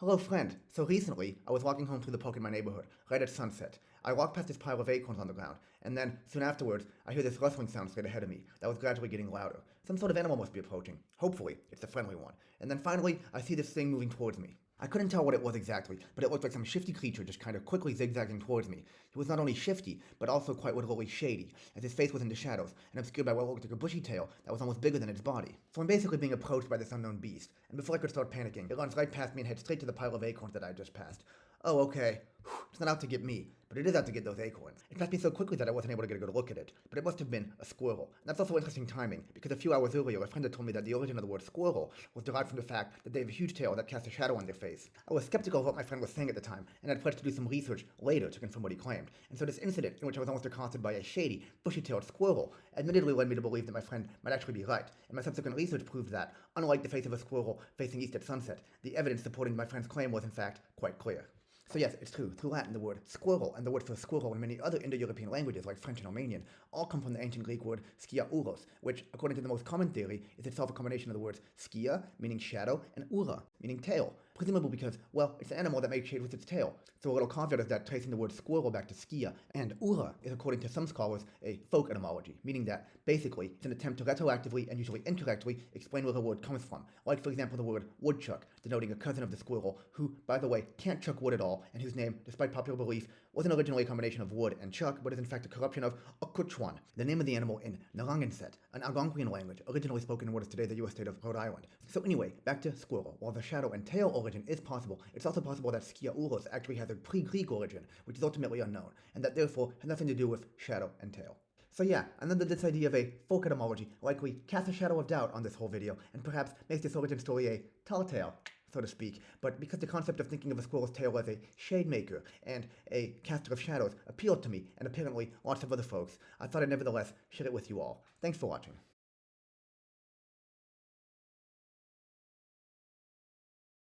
Hello, friend. So recently, I was walking home through the park in my neighborhood, right at sunset. I walked past this pile of acorns on the ground, and then, soon afterwards, I hear this rustling sound straight ahead of me that was gradually getting louder. Some sort of animal must be approaching. Hopefully, it's a friendly one. And then finally, I see this thing moving towards me. I couldn't tell what it was exactly, but it looked like some shifty creature just kind of quickly zigzagging towards me. He was not only shifty, but also quite literally shady, as his face was in the shadows and obscured by what looked like a bushy tail that was almost bigger than its body. So I'm basically being approached by this unknown beast, and before I could start panicking, it runs right past me and heads straight to the pile of acorns that I just passed. Oh, okay. It's not out to get me, but it is out to get those acorns. It passed me so quickly that I wasn't able to get a good look at it, but it must have been a squirrel. And that's also interesting timing, because a few hours earlier, a friend had told me that the origin of the word squirrel was derived from the fact that they have a huge tail that casts a shadow on their face. I was skeptical of what my friend was saying at the time, and had pledged to do some research later to confirm what he claimed. And so this incident, in which I was almost accosted by a shady, bushy-tailed squirrel, admittedly led me to believe that my friend might actually be right, and my subsequent research proved that, unlike the face of a squirrel facing east at sunset, the evidence supporting my friend's claim was in fact quite clear. So yes, it's true. Through Latin, the word squirrel and the word for squirrel in many other Indo-European languages like French and Romanian all come from the ancient Greek word skiauros, which, according to the most common theory, is itself a combination of the words skia, meaning shadow, and ura, meaning tail. Presumably because, well, it's an animal that makes shade with its tail. So a little caveat is that tracing the word squirrel back to skia and ura is, according to some scholars, a folk etymology, meaning that, basically, it's an attempt to retroactively and usually incorrectly explain where the word comes from, like, for example, the word woodchuck, denoting a cousin of the squirrel, who, by the way, can't chuck wood at all, and whose name, despite popular belief, wasn't originally a combination of wood and chuck, but is in fact a corruption of écureuil, the name of the animal in Narragansett, an Algonquian language originally spoken in what is today the U.S. state of Rhode Island. So anyway, back to squirrel. While the shadow and tail origin is possible, it's also possible that skiauros actually has a pre-Greek origin, which is ultimately unknown, and that therefore has nothing to do with shadow and tail. So yeah, and then this idea of a folk etymology likely casts a shadow of doubt on this whole video, and perhaps makes this origin story a tall tale, so to speak. But because the concept of thinking of a squirrel's tail as a shade maker and a caster of shadows appealed to me, and apparently lots of other folks, I thought I'd nevertheless share it with you all. Thanks for watching.